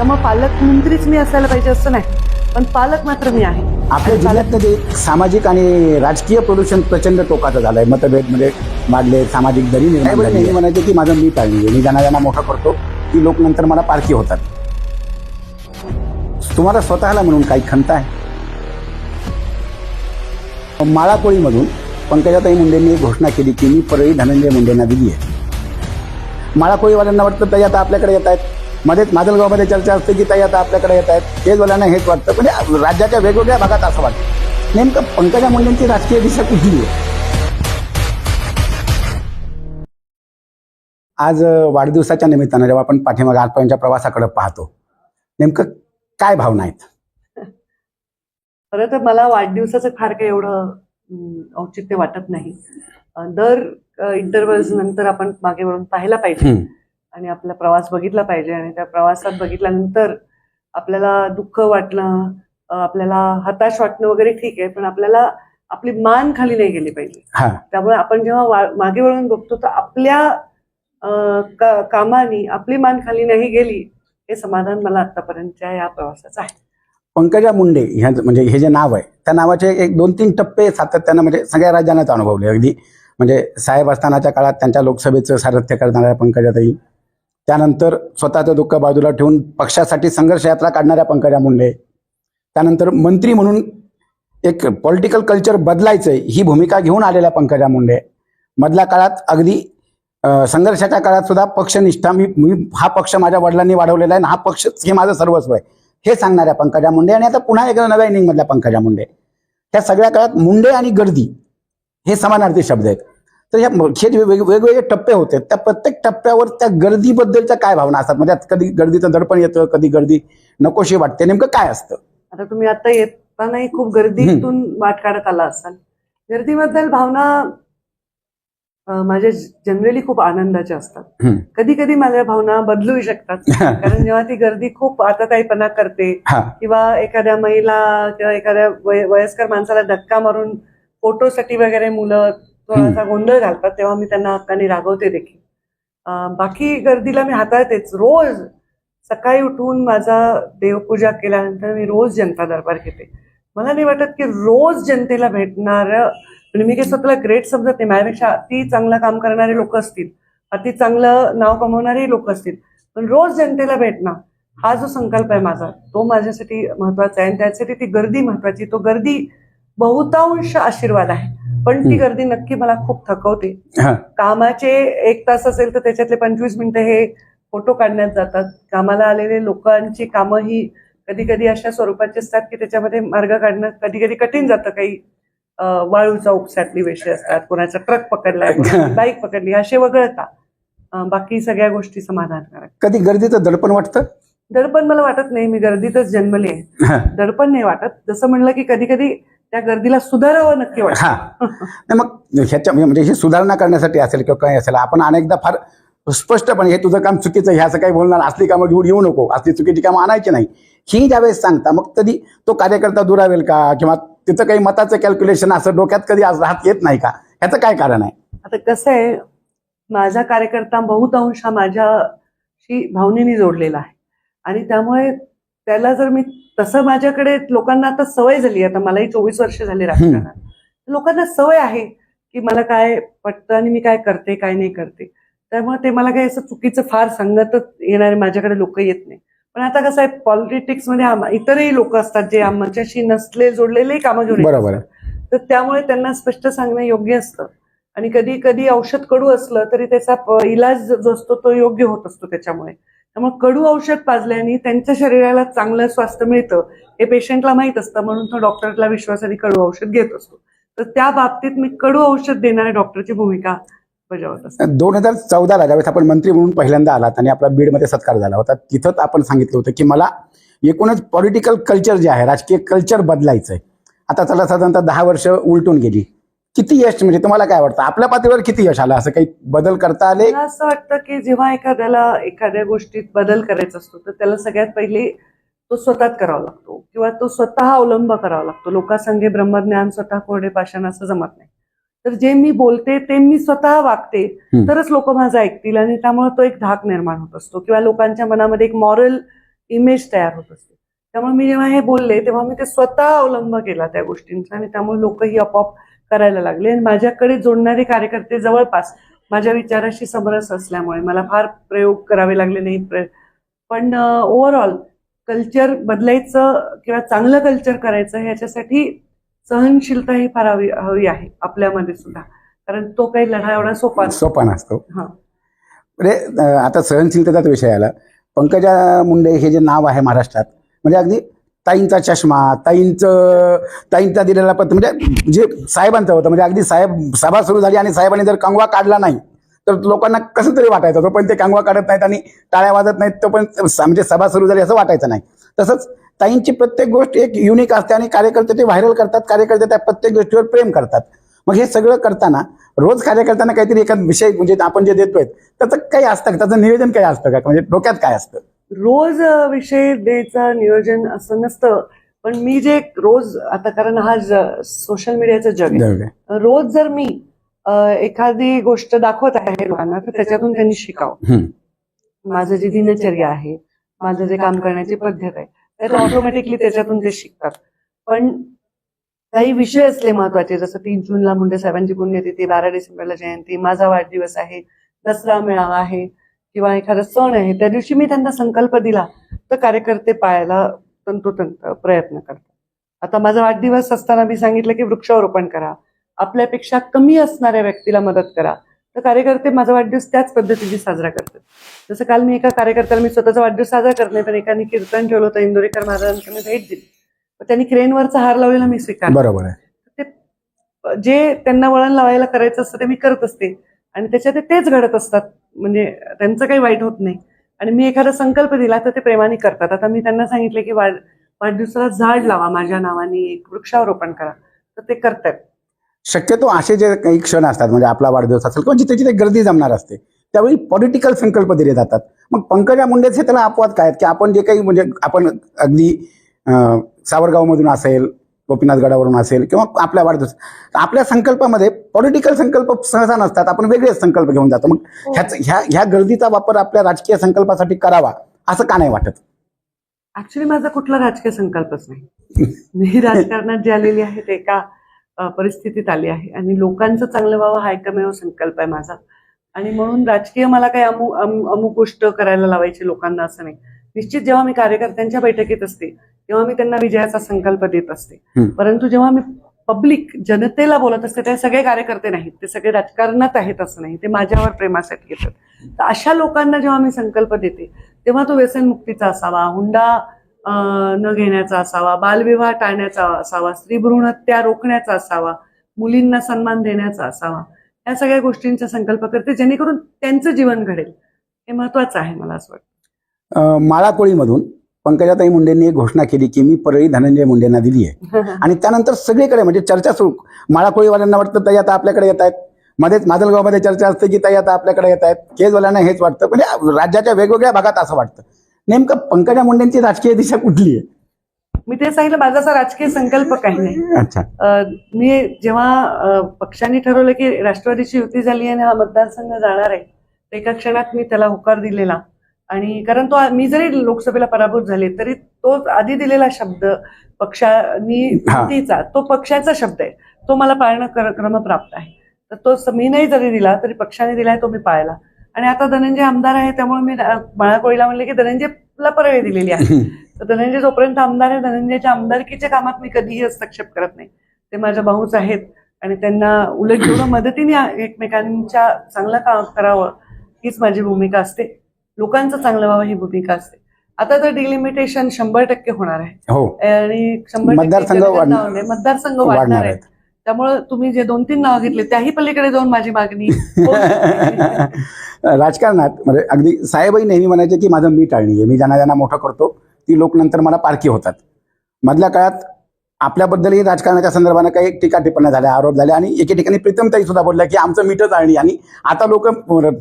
त्यामुळे पालकमंत्रीच मी असायला पाहिजे असं नाही, पण पालक मात्र मी आहे. आपल्या जिल्ह्यात जे सामाजिक आणि राजकीय प्रदूषण प्रचंड टोकाचं झालंय. मतभेद म्हणजे वाढले, सामाजिक दरी निर्माण झाली. म्हणायचे की माझं मी टाळणी, मी ज्यांना मोठं करतो की लोक नंतर मला पारखी होतात. तुम्हाला स्वतःला म्हणून काही खंत आहे? माळाकोळीमधून पंकजाताई मुंडेंनी घोषणा केली की मी परळी धनंजय मुंडेंना दिली आहे. माळाकोळीवाल्यांना वाटतं ताई आता आपल्याकडे येत आहेत. मध्येच माजलगावमध्ये चर्चा असते की ताई आता आपल्याकडे येत आहेत. तेजवाल्यांना हेच वाटतं. म्हणजे राज्याच्या वेगवेगळ्या भागात असं वाटतं. नेमकं पंकजा मुंडेंची राजकीय दिशा कुठली आहे? आज वाढदिवसाच्या निमित्तानं जेव्हा आपण पाठीमागे आजपर्यंतच्या प्रवासाकडे पाहतो, नेमकं काय भावना आहेत? खरं तर मला वाढदिवसाचं फार काही एवढं औचित्य वाटत नाही. दर इंटरव्हल्स नंतर आपण मागे वळून पाहायला पाहिजे आणि आपला प्रवास बघितला पाहिजे. आणि त्या प्रवासात बघितल्यानंतर आपल्याला दुःख वाटणं, आपल्याला हताश वाटणं वगैरे ठीक आहे, पण आपल्याला आपली मान खाली नाही गेली पाहिजे. त्यामुळे आपण जेव्हा मागे वळून बघतो तर आपल्या कामानी आपली मान खाली नाही गेली, हे समाधान मला आतापर्यंतच्या या प्रवासाचं आहे. पंकजा मुंडे ह्या म्हणजे हे जे नाव आहे, त्या नावाचे एक 2-3 टप्पे सातत्यानं म्हणजे सगळ्या राज्यांनाच अनुभवले. अगदी म्हणजे साहेब असतानाच्या काळात त्यांच्या लोकसभेचं सारथ्य करणाऱ्या पंकजाताई, त्यानंतर स्वतःचं दुःख बाजूला ठेवून पक्षासाठी संघर्ष यात्रा काढणाऱ्या पंकजा मुंडे, त्यानंतर मंत्री म्हणून एक पॉलिटिकल कल्चर बदलायचंय ही भूमिका घेऊन आलेल्या पंकजा मुंडे, मधल्या काळात अगदी संघर्षाच्या काळात सुद्धा पक्षनिष्ठा, मी हा पक्ष माझ्या वडिलांनी वाढवलेला आहे आणि हा पक्ष हे माझं सर्वस्व आहे हे सांगणाऱ्या पंकजा मुंडे, आणि आता पुन्हा एकदा नव्या इनिंग मधल्या पंकजा मुंडे. त्या सगळ्या काळात मुंडे आणि गर्दी हे समानार्थी शब्द आहेत. तर हे जे वेगवेगळे टप्पे होते, त्या प्रत्येक टप्प्यावर त्या गर्दीबद्दलच्या काय भावना असतात? म्हणजे कधी गर्दीचं दडपण येतं, कधी गर्दी नकोशी वाटते, नेमकं काय असतं? आता तुम्ही आता येतानाही खूप गर्दीतून वाट काढत आला असाल. गर्दीबद्दल भावना माझ्या जनरली खूप आनंदाच्या असतात. कधी कधी माझ्या भावना बदलू शकतात, कारण जेव्हा ती गर्दी खूप आताताईपणा करते किंवा एखाद्या महिला किंवा एखाद्या वयस्कर माणसाला धक्का मारून फोटोसाठी वगैरे मुलं थोडासा गोंधळ घालतात, तेव्हा मी त्यांना हक्काने रागवते देखील. बाकी गर्दीला मी हाताळतेच. रोज सकाळी उठून माझा देवपूजा केल्यानंतर मी रोज जनता दरबार घेते. मला नाही वाटत की रोज जनतेला भेटणार, म्हणजे मी काही स्वतःला ग्रेट समजत नाही. माझ्यापेक्षा अति चांगलं काम करणारे लोक असतील, अति चांगलं नाव कमवणारे लोक असतील, पण रोज जनतेला भेटणं हा जो संकल्प आहे माझा, तो माझ्यासाठी महत्वाचा आहे. आणि त्यासाठी ती गर्दी महत्वाची. तो गर्दी बहुतांश आशीर्वाद आहे, पण ती गर्दी नक्की मला खूप थकवते. कामाचे 1 तास असेल तर त्याच्यातले 25 मिनिटं हे फोटो काढण्यात जातात. कामाला आलेले लोकांची कामं ही कधी कधी अशा स्वरूपाची असतात की त्याच्यामध्ये मार्ग काढणं कधी कधी कठीण जातं. काही वाळूचा उपसातली विषय असतात, कोणाचा ट्रक पकडलाय, बाईक पकडली, असे वगळता बाकी सगळ्या गोष्टी समाधानकारक. कधी गर्दीचं दडपण वाटतं? दडपण मला वाटत नाही, मी गर्दीतच जन्मले आहे. दडपण नाही वाटत. जसं म्हणलं की कधी कधी त्या गर्दीला सुधारावं नक्की वाटतं. मग ह्याच्या म्हणजे ही सुधारणा करण्यासाठी असेल किंवा काय असेल, आपण अनेकदा फार स्पष्टपणे हे तुझं काम चुकीचं आहे असं काही बोलणार, असली कामं घेऊन येऊ नको, असली चुकीची कामं आणायची नाही, ही ज्यावेळेस सांगता, मग कधी तो कार्यकर्ता दुरावेल का, किंवा तिचं काही मताचं कॅल्क्युलेशन असं डोक्यात कधी राहत येत नाही का? ह्याचं काय कारण आहे? आता कसं आहे, माझा कार्यकर्ता बहुतांश हा माझ्याशी भावनेने जोडलेला आहे आणि त्यामुळे त्याला जर मी तसं, माझ्याकडे लोकांना आता सवय झाली, आता मलाही 24 वर्ष झाली राजकारणात, लोकांना सवय आहे की मला काय पटतं आणि मी काय करते काय नाही करते. त्यामुळे ते मला काही असं चुकीचं फार सांगतच येणारे माझ्याकडे लोक येत नाही. पण आता कसं आहे, पॉलिटिक्समध्ये इतरही लोक असतात जे आमच्याशी नसले जोडलेले कामं घेऊन बरोबर, तर त्यामुळे त्यांना स्पष्ट सांगणं योग्य असतं. आणि कधी कधी औषध कडू असलं तरी त्याचा इलाज जो असतो तो योग्य होत असतो. त्यामुळे कडू औषध पाजल्याने त्यांच्या शरीराला चांगलं स्वास्थ्य मिळतं हे पेशंटला माहीत असतं, म्हणून तो डॉक्टरला विश्वासाने कडू औषध घेत असतो. तर त्या बाबतीत मी कडू औषध देणाऱ्या डॉक्टरची भूमिका बजावत असते. 2014ला ज्यावेळेस आपण मंत्री म्हणून पहिल्यांदा आलात आणि आपला बीडमध्ये सत्कार झाला होता, तिथंच आपण सांगितलं होतं की मला एकूणच पॉलिटिकल कल्चर जे आहे, राजकीय कल्चर बदलायचंय. आता त्याला साधारणतः 10 वर्ष उलटून गेली. किती यश, म्हणजे तुम्हाला काय वाटतं, आपल्या पातळीवर किती यश आलं, असं काही बदल करता आले? मला असं वाटतं की जेव्हा एखाद्याला एखाद्या गोष्टीत बदल करायचा असतो तर त्याला सगळ्यात पहिले तो स्वतःच करावा लागतो किंवा तो स्वतः अवलंब करावा लागतो. लोकांसंगे ब्रह्मज्ञान स्वतः कोरडे पाषाण असं जमत नाही. तर जे मी बोलते ते मी स्वतः वागते तरच लोक माझं ऐकतील आणि त्यामुळे तो एक धाक निर्माण होत असतो किंवा लोकांच्या मनामध्ये एक मॉरल इमेज तयार होत असते. त्यामुळे मी जेव्हा हे बोलले तेव्हा मी ते स्वतः अवलंब केला त्या गोष्टींचा आणि त्यामुळे लोकही आपोआप करायला लागले. आणि माझ्याकडे जोडणारे कार्यकर्ते जवळपास माझ्या विचाराशी समरस असल्यामुळे मला फार प्रयोग करावे लागले नाहीत. पण ओव्हरऑल कल्चर बदलायचं किंवा चांगलं कल्चर करायचं ह्याच्यासाठी सहनशीलता ही फार हवी आहे आपल्यामध्ये सुद्धा, कारण तो काही लढा एवढा सोपा नसतो. हा. म्हणजे आता सहनशीलतेचाच विषय आला. पंकजा मुंडे हे जे नाव आहे महाराष्ट्रात, म्हणजे अगदी ताईंचा चष्मा, ताईंचा दिलेला पत्र, म्हणजे जे साहेबांचं होतं, म्हणजे अगदी साहेब सभा सुरू झाली आणि साहेबांनी जर कंगवा काढला नाही तर लोकांना कसं तरी वाटायचं. तो पण ते कंगवा काढत नाहीत आणि टाळ्या वाजत नाहीत, तो पण म्हणजे सभा सुरू झाली असं वाटायचं नाही. तसंच ताईंची प्रत्येक गोष्ट एक युनिक असते आणि कार्यकर्ते ते व्हायरल करतात, कार्यकर्ते त्या प्रत्येक गोष्टीवर प्रेम करतात. मग हे सगळं करताना रोज कार्यकर्त्यांना काहीतरी एखाद विषय म्हणजे आपण जे देतोय त्याचं काही असतं का, त्याचं नियोजन काही असतं का, म्हणजे डोक्यात काय असतं? रोज विषय द्यायचं नियोजन असं नसतं. पण मी जे रोज आता, कारण हा सोशल मीडियाचं जग आहे, रोज जर मी एखादी गोष्ट दाखवत आहे लोकांना तर त्याच्यातून त्यांनी शिकावं. माझं जी दिनचर्या आहे, माझं जे काम करण्याची पद्धत आहे, त्यात ऑटोमॅटिकली त्याच्यातून ते शिकतात. पण काही विषय असले महत्वाचे, जसं 3 जूनला मुंडे साहेबांची पुण्यतिथी, 12 डिसेंबरला जयंती, माझा वाढदिवस आहे, दसरा मेळावा आहे किंवा एखादा सण आहे, त्या दिवशी मी त्यांना संकल्प दिला तर कार्यकर्ते पाळायला तंतोतंत प्रयत्न करतात. आता माझा वाढदिवस असताना मी सांगितलं की वृक्षारोपण करा, आपल्यापेक्षा कमी असणाऱ्या व्यक्तीला मदत करा, तर कार्यकर्ते माझा वाढदिवस त्याच पद्धतीने साजरा करतात. जसं काल मी एका कार्यकर्त्याला, मी स्वतःचा वाढदिवस साजरा करत नाही पण एकाने कीर्तन ठेवलं होतं, इंदोरीकर महाराजांकडे भेट दिली, त्यांनी क्रेनवरचा हार लावलेला मी स्वीकारला. बरोबर आहे. ते जे त्यांना वळण लावायला करायचं असतं ते मी करत असते आणि त्याच्यात तेच घडत असतात, म्हणजे त्यांचं काही वाईट होत नाही. आणि मी एखादा संकल्प दिला तर ते प्रेमाने करतात. आता मी त्यांना सांगितलं की वाढदिवसाला झाड लावा माझ्या नावाने, एक वृक्षारोपण करा, तर ते करतात. शक्यतो असे जे काही क्षण असतात, म्हणजे आपला वाढदिवस असेल किंवा जिथे जिथे गर्दी जमणार असते त्यावेळी पॉलिटिकल संकल्प दिले जातात. मग पंकजा मुंडेचे त्याला अपवाद काय आहेत की आपण जे काही, म्हणजे आपण अगदी सावरगावमधून असेल, गोपीनाथ गडावरून असेल किंवा आपल्या वाढदिवस, आपल्या संकल्पामध्ये पॉलिटिकल संकल्प सहसा नसतात, आपण वेगळेच संकल्प घेऊन जातो. मग ह्या गर्दीचा वापर आपल्या राजकीय संकल्पासाठी करावा असं का नाही वाटत? ऍक्च्युली माझा कुठला राजकीय संकल्पच नाही. मी राजकारणात जी आलेली आहे ते एका परिस्थितीत आली आहे आणि लोकांचं चांगलं व्हावं हा एकमेव संकल्प आहे माझा. आणि म्हणून राजकीय मला काही अमुक गोष्ट करायला लावायची लोकांना असं नाही. निश्चित जेव्हा मी कार्यकर्त्यांच्या बैठकीत असते तेव्हा मी त्यांना विजयाचा संकल्प देत असते, परंतु जेव्हा मी पब्लिक जनतेला बोलत असते ते सगळे कार्यकर्ते नाहीत, ते सगळे राजकारणात आहेत असं नाही, ते माझ्यावर प्रेमासाठी येतात. तर अशा लोकांना जेव्हा मी संकल्प देते तेव्हा तो व्यसनमुक्तीचा असावा, हुंडा न घेण्याचा असावा, बालविवाह टाळण्याचा असावा, स्त्रीभ्रूण हत्या रोखण्याचा असावा, मुलींना सन्मान देण्याचा असावा, या सगळ्या गोष्टींचा संकल्प करते जेणेकरून त्यांचं जीवन घडेल. हे महत्वाचं आहे मला असं वाटतं. माळाकोळीमधून पंकजाताई मुंडेंनी एक घोषणा केली की मी परळी धनंजय मुंडेंना दिली आहे आणि त्यानंतर सगळीकडे म्हणजे चर्चा सुरू. माळाकोळीवाल्यांना वाटतं ताई आता आपल्याकडे येत आहेत, मध्येच माजलगावमध्ये चर्चा असते की ताई आता आपल्याकडे येत आहेत, केजवाल्यांना हेच वाटतं, म्हणजे राज्याच्या वेगवेगळ्या भागात असं वाटतं. नेमकं पंकजा मुंडेंची राजकीय दिशा कुठली आहे? मी ते सांगितलं, माझा असा राजकीय संकल्प काही नाही. अच्छा. मी जेव्हा पक्षांनी ठरवलं की राष्ट्रवादीची युती झाली आणि हा मतदारसंघ जाणार आहे, एका क्षणात मी त्याला होकार दिलेला. आणि कारण तो, मी जरी लोकसभेला पराभूत झाले तरी तो आधी दिलेला शब्द पक्षांनी युतीचा, तो पक्षाचा शब्द आहे, तो मला पाळणं क्रमप्राप्त आहे. तर तो मी नाही जरी दिला तरी पक्षाने दिलाय, तो मी पाळला. आणि आता धनंजय आमदार आहे त्यामुळे मी माळाकोळीला म्हणले की धनंजयला परळी दिलेली आहे. तर धनंजय जोपर्यंत आमदार आहे, धनंजयच्या आमदारकीच्या कामात मी कधीही हस्तक्षेप करत नाही. ते माझ्या भाऊच आहेत आणि त्यांना उलट जेवढं मदतीने एकमेकांच्या चांगलं काम करावं हीच माझी भूमिका असते, लोकांचं चांगलं व्हावं ही भूमिका असते. आता तर डिलिमिटेशन 100% होणार आहे आणि 100% मतदारसंघ वाढणार आहेत. त्यामुळे तुम्ही जे 2-3 नाव घेतले त्याही पलीकडे जाऊन माझी मागणी राजकारणात म्हणजे अगदी साहेबही नेहमी म्हणायचे की माझं मी टाळणी आहे, मी ज्यांना ज्यांना मोठं करतो ती लोक नंतर मला पारखी होतात. मधल्या काळात आपल्याबद्दलही राजकारणाच्या संदर्भाने काही टीका टिप्पण्या झाल्या, आरोप झाले आणि एके ठिकाणी प्रीतमताई सुद्धा बोलल्या की आमचं मीठच आळणी, आणि आता लोक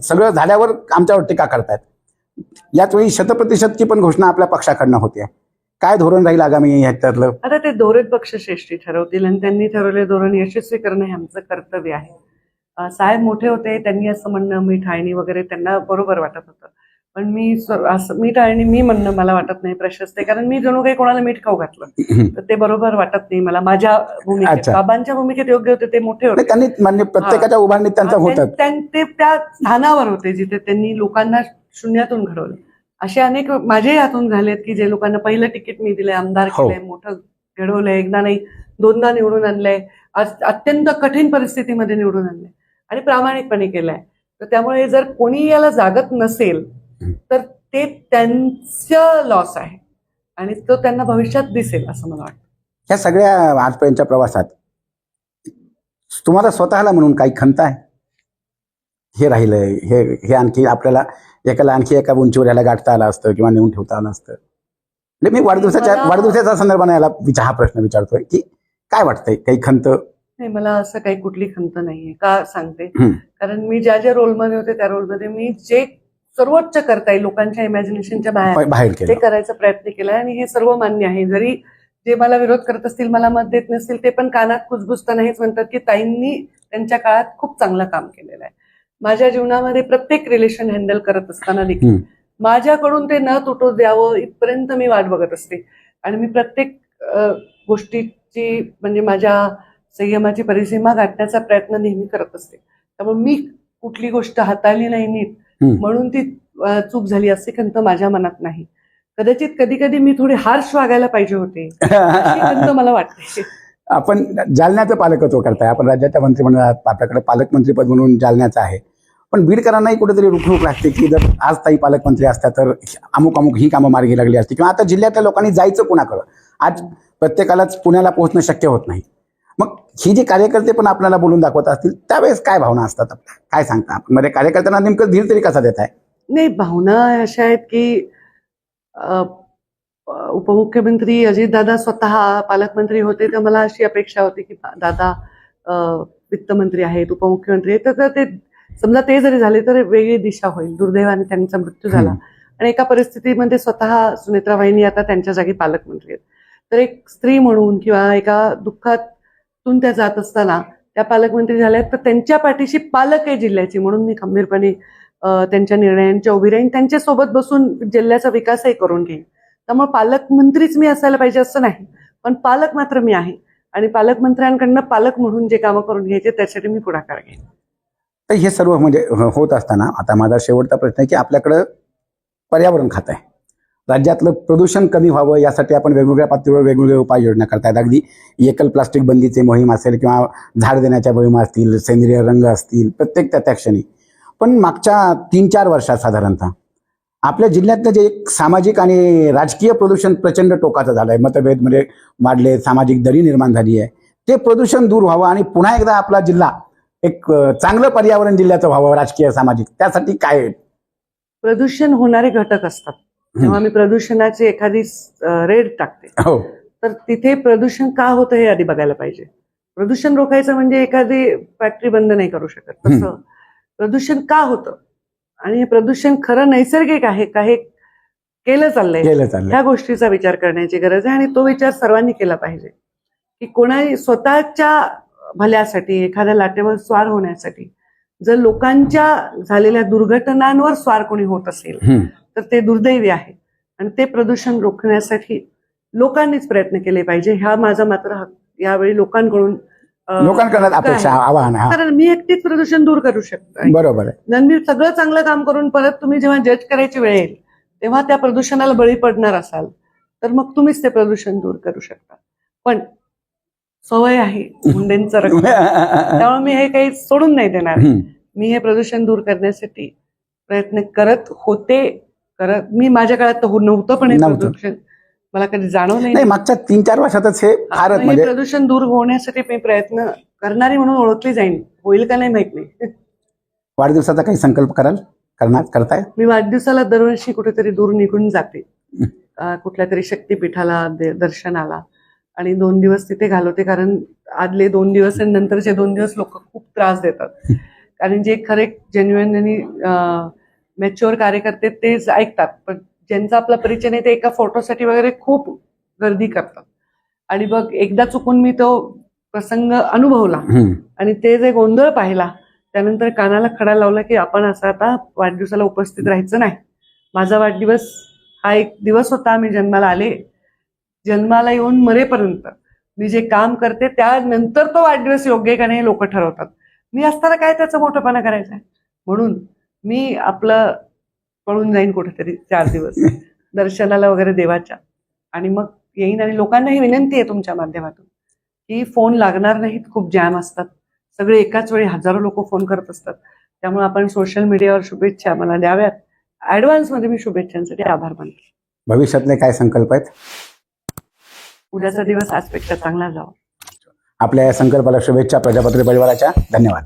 सगळं झाल्यावर आमच्यावर टीका करतायत. याच वेळी 100%ची पण घोषणा आपल्या पक्षाकडनं होते. काय धोरण राहील आगामी ह्याच्यातलं? आता ते धोरण पक्षश्रेष्ठी ठरवतील आणि त्यांनी ठरवले धोरण यशस्वी करणं हे आमचं कर्तव्य आहे. साहेब मोठे होते, त्यांनी असं म्हणणं मी ठायणी वगैरे त्यांना बरोबर वाटत होतं, पण मी असं मीठ आणि मी म्हणणं मला वाटत नाही प्रशस्त आहे, कारण मी जणू काही कोणाला मीठ खाऊ घातलं तर ते बरोबर वाटत नाही मला. माझ्या भूमिकेत, अच्छा. बाबांच्या भूमिकेत योग्य होते, ते मोठे होते, त्यांनी म्हणजे प्रत्येकाच्या उभारणीत त्यांचं होतं. ते त्या स्थानावर होते जिथे त्यांनी लोकांना शून्यातून घडवलं. असे अनेक माझ्याही हातून झालेत की जे लोकांना पहिलं तिकीट मी दिलंय, आमदार केलंय, मोठं घडवलंय, एकदा नाही दोनदा निवडून आणलंय, अत्यंत कठीण परिस्थितीमध्ये निवडून आणलंय आणि प्रामाणिकपणे केलंय. तर त्यामुळे जर कोणी याला जागत नसेल तर ते त्यांचं लॉस आहे आणि तो त्यांना भविष्यात दिसेल असं मला वाटतं. ह्या सगळ्या आजपर्यंतच्या प्रवासात तुम्हाला स्वतःला म्हणून काही खंत आहे? हे राहिलंय, हे आणखी आपल्याला एकाला आणखी एका उंचीवर याला गाठता आलं असतं किंवा नेऊन ठेवता आलं असतं. म्हणजे मी वाढदिवसाच्या संदर्भाने याला हा प्रश्न विचारतोय की काय वाटतंय, काही खंत? नाही, मला असं काही कुठली खंत नाहीये. का सांगते, कारण मी ज्या ज्या रोलमध्ये होते त्या रोलमध्ये मी जे सर्वोच्च करता येईल लोकांच्या इमॅजिनेशनच्या बाहेर ते करायचा प्रयत्न केलाय आणि हे सर्व मान्य आहे. जरी जे मला विरोध करत असतील, मला मत देत नसतील, ते पण कानात कुजबुजताना हेच म्हणतात की ताईंनी त्यांच्या काळात खूप चांगलं काम केलेलं आहे. माझ्या जीवनामध्ये प्रत्येक रिलेशन हँडल करत असताना देखील माझ्याकडून ते न तुटू द्यावं इथपर्यंत मी वाट बघत असते आणि मी प्रत्येक गोष्टीची म्हणजे माझ्या संयमाची परिसीमा गाठण्याचा प्रयत्न नेहमी करत असते. त्यामुळे मी कुठली गोष्ट हाताळली नाही नीट म्हणून ती चूक झाली असे खंत माझ्या मनात नाही. कदाचित कधी कधी मी थोडी हार्श वागायला पाहिजे होते अशी खंत मला वाटते. आपण जालन्याचं पालकत्व करताय, आपण राज्याच्या मंत्रिमंडळात आपल्याकडे पालकमंत्रीपद म्हणून जालन्याचं आहे, पण बीड करांनाही कुठेतरी रुखरुख लागते की जर आज ताई पालकमंत्री असत्या तर अमुक अमुक ही कामं मार्गी लागली असती, किंवा आता जिल्ह्यातल्या लोकांनी जायचं कुणाकडं, आज प्रत्येकालाच पुण्याला पोहोचणं शक्य होत नाही. मग ही जी कार्यकर्ते पण आपल्याला बोलून दाखवत असतील त्यावेळेस काय भावना असतात आपल्या, काय सांगता आपण? म्हणजे कार्यकर्त्यांना नेमकं धीर तरी कसा देत आहे? नाही, भावना अशा आहेत की उपमुख्यमंत्री अजितदादा स्वतः पालकमंत्री होते तर मला अशी अपेक्षा होती की दादा वित्तमंत्री आहेत, उपमुख्यमंत्री आहेत, तर ते समजा ते जरी झाले तर वेगळी दिशा होईल. दुर्दैवाने त्यांचा मृत्यू झाला आणि एका परिस्थितीमध्ये स्वतः सुनेत्राबाईंनी आता त्यांच्या जागी पालकमंत्री आहेत. तर एक स्त्री म्हणून किंवा एका दुःखातून त्या जात असताना त्या पालकमंत्री झाल्या तर त्यांच्या पाठीशी पालक आहे जिल्ह्याची म्हणून मी खंबीरपणे त्यांच्या निर्णयांच्या उभी राहीन, त्यांच्यासोबत बसून जिल्ह्याचा विकासही करून घेईन. त्यामुळे पालकमंत्रीच मी असायला पाहिजे असं नाही, पण पालक मात्र मी आहे आणि पालकमंत्र्यांकडनं पालक म्हणून जे कामं करून घ्यायचे त्यासाठी मी पुढाकार घेईन. तर हे सर्व म्हणजे होत असताना आता माझा शेवटचा प्रश्न आहे की आपल्याकडं पर्यावरण खातं आहे, राज्यातलं प्रदूषण कमी व्हावं यासाठी आपण वेगवेगळ्या पातळीवर वेगवेगळे उपाययोजना करतायत. अगदी एकल प्लास्टिक बंदीचे मोहीम असेल किंवा झाड देण्याच्या मोहीम असतील, सेंद्रिय रंग असतील, प्रत्येक त्या क्षणी. पण मागच्या 3-4 वर्षात साधारणतः आपल्या जिल्ह्यातलं जे एक सामाजिक आणि राजकीय प्रदूषण प्रचंड टोकाचं झालंय, मतभेद म्हणजे वाढले, सामाजिक दरी निर्माण झाली आहे. ते प्रदूषण दूर व्हावं आणि पुन्हा एकदा आपला जिल्हा एक चांगलं पर्यावरण जिल्ह्याचं व्हावं राजकीय सामाजिक, त्यासाठी काय? प्रदूषण होणारे घटक असतात. तेव्हा मी प्रदूषणाची एखादी रेड टाकते तर तिथे प्रदूषण का होतं हे आधी बघायला पाहिजे. प्रदूषण रोखायचं म्हणजे एखादी फॅक्टरी बंद नाही करू शकत, तसं प्रदूषण का होतं आणि हे प्रदूषण खरं नैसर्गिक आहे का हे केलं चाललंय, ह्या गोष्टीचा विचार करण्याची गरज आहे आणि तो विचार सर्वांनी केला पाहिजे की कोणाही स्वतःच्या भल्यासाठी एखाद्या लाटेवर स्वार होण्यासाठी जर लोकांच्या झालेल्या दुर्घटनांवर स्वार कोणी होत असेल तर ते दुर्दैवी आहे आणि ते प्रदूषण रोखण्यासाठी लोकांनीच प्रयत्न केले पाहिजे. हा माझा मात्र यावेळी लोकांकडून अपेक्षा, आवाहन. कारण मी एकटीच प्रदूषण दूर करू शकतो, बरोबर आहे. मी सगळं चांगलं काम करून परत तुम्ही जेव्हा जज करायची वेळ येईल तेव्हा त्या प्रदूषणाला बळी पडणार असाल तर मग तुम्हीच ते प्रदूषण दूर करू शकता. पण सवय आहे मुंडेंचं रक्त, त्यामुळे मी हे काही सोडून नाही देणार. मी हे प्रदूषण दूर करण्यासाठी प्रयत्न करत होते. मी माझ्या काळात तर नव्हतं पण हे प्रदूषण मला कधी जाणवलं नाही. मागच्या 3-4 वर्षातच हे म्हणजे प्रदूषण दूर होण्यासाठी मी प्रयत्न करणारी म्हणून ओळखली जाईल. होईल का नाही माहित नाही. वाढदिवसाचा काही संकल्प करताय? मी वाढदिवसाला दरवर्षी कुठेतरी दूर निघून जाते, कुठल्या तरी शक्तीपीठाला दर्शनाला, आणि 2 दिवस तिथे घालवते. कारण आदले 2 दिवस आणि नंतरचे 2 दिवस लोक खूप त्रास देतात. कारण जे खरे जेन्युइन आणि मॅच्युअर कार्यकर्ते तेच ऐकतात, पण ज्यांचा आपला परिचय नाही ते एका फोटोसाठी वगैरे खूप गर्दी करतात. आणि बघ एकदा चुकून मी तो प्रसंग अनुभवला आणि ते जे गोंधळ पाहिला त्यानंतर कानाला खडा लावला की आपण असं आता वाढदिवसाला उपस्थित राहायचं नाही. माझा वाढदिवस हा एक दिवस होता. मी जन्माला आले, जन्माला येऊन मरेपर्यंत मी जे काम करते त्यानंतर तो वाढदिवस योग्य आहे का नाही लोक ठरवतात. मी असताना काय त्याचा मोठेपणा करायचा आहे. म्हणून मी आपलं पळून जाईन कुठेतरी 4 दिवस दर्शनाला वगैरे देवाच्या, आणि मग येईन. आणि लोकांनाही विनंती आहे तुमच्या माध्यमातून की फोन लागणार नाहीत, खूप जॅम असतात, सगळे एकाच वेळी हजारो लोक फोन करत असतात. त्यामुळे आपण सोशल मीडियावर शुभेच्छा मला द्याव्यात. ऍडव्हान्समध्ये मी शुभेच्छांसाठी आभार मानते. भविष्यातले काय संकल्प आहेत? उद्याचा दिवस आजपेक्षा चांगला जावा. आपल्या या संकल्पाला शुभेच्छा प्रजापती परिवाराच्या. धन्यवाद.